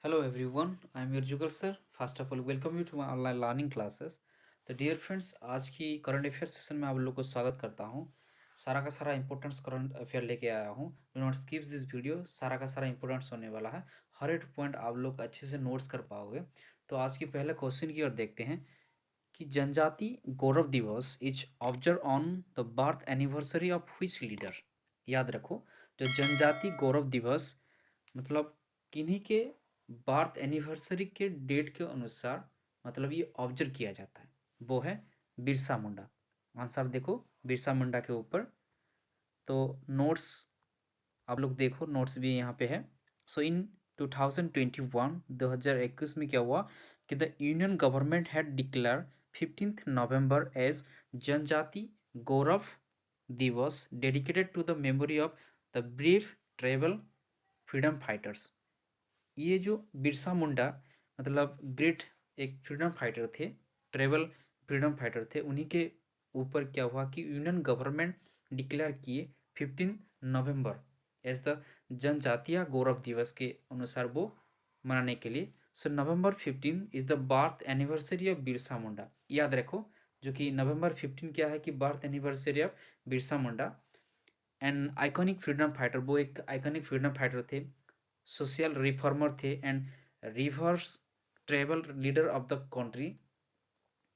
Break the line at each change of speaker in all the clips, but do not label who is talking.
Hello everyone, I am your Jugal sir. First of all, welcome you to my online learning classes. तो dear friends, आज की current affair session में आप लोग को स्वागत करता हूँ। सारा का सारा इंपॉर्टेंट्स करंट अफेयर लेके आया हूँ। Do not skip this video, सारा का सारा इंपॉर्टेंट्स होने वाला है। हर एक पॉइंट आप लोग अच्छे से नोट्स कर पाओगे। तो आज की पहले क्वेश्चन की ओर देखते हैं कि जनजाति गौरव दिवस is observe on the birth anniversary of which leader. याद रखो, जो जनजाति गौरव दिवस मतलब किन्हीं के बर्थ एनिवर्सरी के डेट के अनुसार मतलब ये ऑब्जर्व किया जाता है, वो है बिरसा मुंडा। आंसर देखो बिरसा मुंडा के ऊपर। तो नोट्स आप लोग देखो, नोट्स भी यहाँ पे है। सो इन 2021 2021 में क्या हुआ कि the union government had declare 15 November as Janjati Gaurav Divas dedicated to the memory of the brief tribal freedom fighters. ये जो बिरसा मुंडा मतलब ग्रेट एक फ्रीडम फाइटर थे, ट्रेवल फ्रीडम फाइटर थे, उन्हीं के ऊपर क्या हुआ कि यूनियन गवर्नमेंट डिक्लेयर किए 15 नवंबर एज द जनजातीय गौरव दिवस के अनुसार वो मनाने के लिए। So November 15 is the birth anniversary of Birsa Munda. याद रखो, जो कि November 15 क्या है कि birth anniversary of Birsa Munda. And iconic freedom fighter, वो एक आइकॉनिक फ्रीडम फाइटर थे, सोशल रिफॉर्मर थे and revered tribal leader of the country.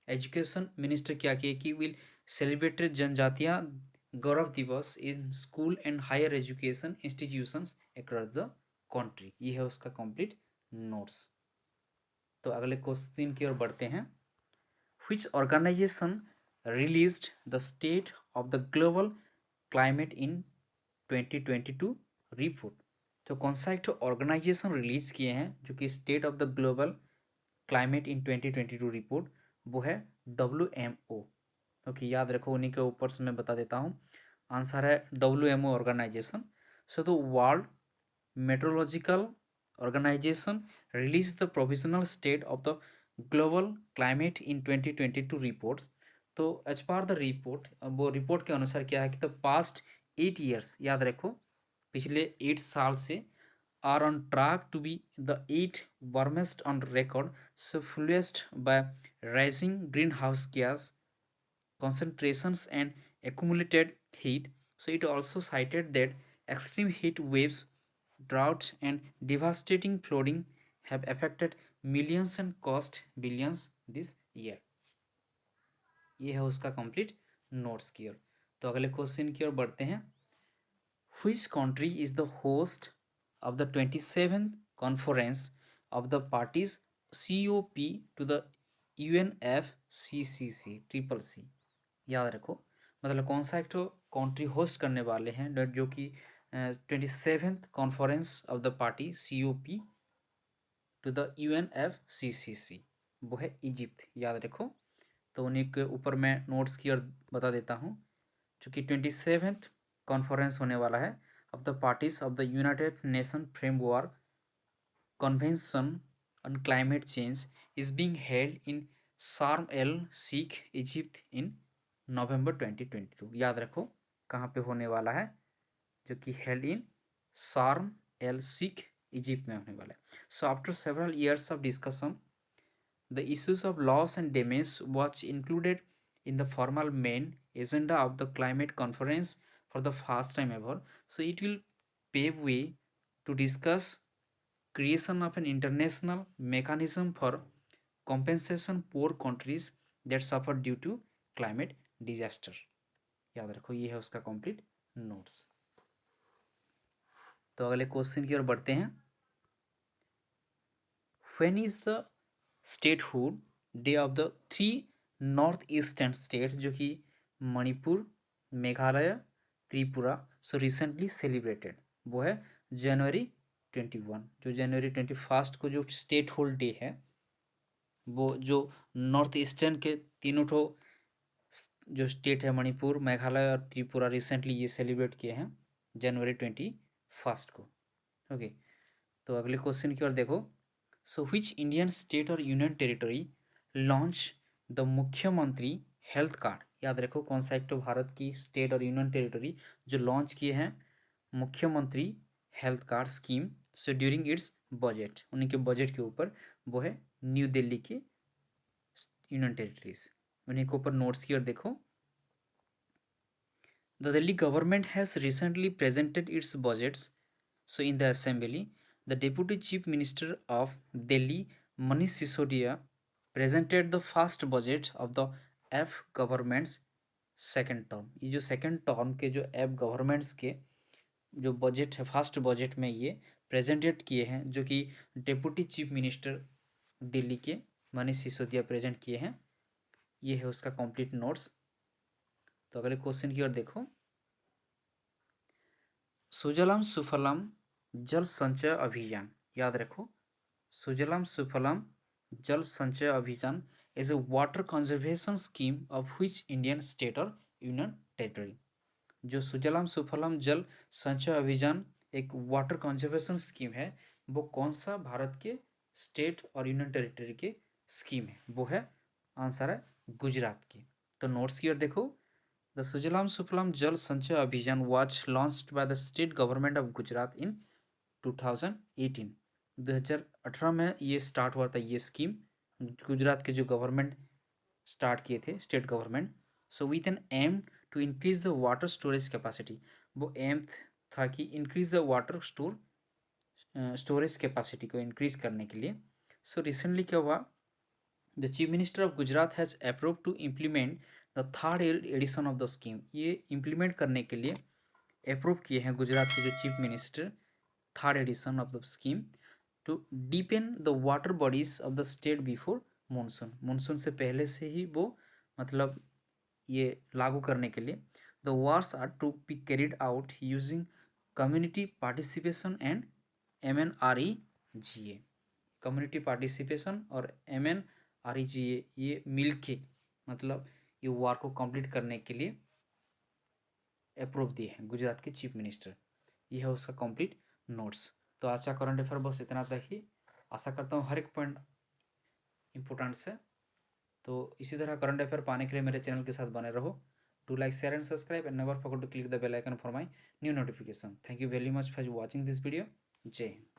Education minister क्या किए कि will celebrated Janjatiya Gaurav Divas in school and higher education institutions across the country. ये है उसका कंप्लीट नोट्स। तो अगले क्वेश्चन की ओर बढ़ते हैं। Which organisation released the state of the global climate in 2022 report. तो कौन सा एक ऑर्गेनाइजेशन रिलीज किए हैं जो कि state of the global climate in 2022 report, वो है WMO। ओके, याद रखो, उन्हीं के ऊपर से मैं बता देता हूँ। आंसर है WMO organisation. So the world meteorological organisation release the provisional state of the global climate in 2022 reports. तो एज पर द रिपोर्ट, वो रिपोर्ट के अनुसार क्या है कि द पास्ट 8 ईयर्स, याद रखो पिछले 8 साल से, are on track to be the 8 warmest on record, so fueled by rising greenhouse gas concentrations and accumulated heat. So it also cited that extreme heat waves, drought, and devastating flooding have affected millions and cost billions this year. ये है उसका complete notes की ओर। तो अगले question की ओर बढ़ते हैं। Which country is the host of the 27th conference of the parties COP to the UNFCCC triple C. याद रखो, मतलब कौन सा एक तो कंट्री होस्ट करने वाले हैं जो कि 27th conference of the party COP to the UNFCCC, वो है इजिप्ट। याद रखो, तो उन्हीं के ऊपर मैं नोट्स की ओर बता देता हूँ। जो कि 27th कॉन्फ्रेंस होने वाला है of the parties of the United Nation framework convention on climate change is being held in Sharm El Sheikh Egypt in November 2022। याद रखो कहाँ पे होने वाला है, जो कि held in Sharm El Sheikh Egypt में होने वाला है। So after several years of discussion, the issues of loss and damage was included in the formal main agenda of the climate conference for the first time ever. So it will pave way to discuss creation of an international mechanism for compensation poor countries that suffer due to climate disaster। याद रखो, ये है उसका complete notes. तो अगले question की ओर बढ़ते हैं। When is the statehood day of the 3 north eastern state, जो कि Manipur, Meghalaya, Tripura, so recently celebrated, वो है January 21। जो January 21 को जो स्टेट होल्ड डे है, वो जो नॉर्थ ईस्टर्न के तीनों ठो जो स्टेट है मणिपुर, मेघालय और त्रिपुरा, रिसेंटली ये सेलिब्रेट किए हैं January 21 को। ओके, तो अगले क्वेश्चन की ओर देखो। सो विच इंडियन स्टेट और यूनियन टेरिटरी लॉन्च द मुख्यमंत्री हेल्थ कार्ड। याद रखो, कौन सा एक तो भारत की स्टेट और यूनियन टेरिटरी जो लॉन्च किए हैं मुख्यमंत्री health card scheme so during its budget, उन्हीं के बजट के ऊपर वो है न्यू दिल्ली के यूनियन टेरिटरीज, उन्हीं के ऊपर नोट्स की ओर देखो। The Delhi government has recently presented its budgets. So, in the assembly, the Deputy Chief Minister of Delhi, Manish Sisodia, presented the first budget of the F government's second term. ये जो second term के जो F governments के जो budget है, first budget में ये presented किए हैं, जो कि डिप्टी चीफ मिनिस्टर दिल्ली के मनीष सिसोदिया प्रेजेंट किए हैं। ये है उसका कंप्लीट नोट्स। तो अगले क्वेश्चन की ओर देखो। सुजलाम सुफलाम जल संचय अभियान, याद रखो, सुजलाम सुफलाम जल संचय अभियान is a water conservation scheme of which Indian state और यूनियन टेरिटरी। जो सुजलाम सुफलाम जल संचय अभियान एक वाटर कंजर्वेशन स्कीम है, वो कौन सा भारत के स्टेट और यूनियन टेरिटरी के स्कीम है? वो है, आंसर है गुजरात की। तो नोट्स की ओर देखो। The Sujalam Sufalam Jal Sanchay Abhiyan was launched by the state government of Gujarat in 2018। 2018 में ये स्टार्ट हुआ था, ये स्कीम गुजरात के जो गवर्नमेंट स्टार्ट किए थे, state government. So with an aim to increase the water storage capacity, वो एम था कि increase the water storage capacity को इंक्रीज करने के लिए। सो रिसेंटली क्या हुआ, the chief minister of Gujarat has approve to implement the third edition of the scheme. ये इम्प्लीमेंट करने के लिए अप्रूव किए हैं गुजरात के जो chief minister, third edition of the scheme to deepen the water bodies of the state before monsoon. Monsoon से पहले से ही वो मतलब ये लागू करने के लिए the works are to be carried out using community participation and MNREGA। Community participation और MNREGA ये मिल के मतलब ये वार को कंप्लीट करने के लिए अप्रूव दिए हैं गुजरात के चीफ मिनिस्टर। ये है उसका कंप्लीट नोट्स। तो आज का करंट अफेयर बस इतना तक ही। आशा करता हूँ हर एक पॉइंट इंपॉर्टेंट्स है। तो इसी तरह करंट अफेयर पाने के लिए मेरे चैनल के साथ बने रहो। Do like, share and subscribe and never forget to click the bell icon for my new notification. Thank you very much for watching this video. Jai Hind.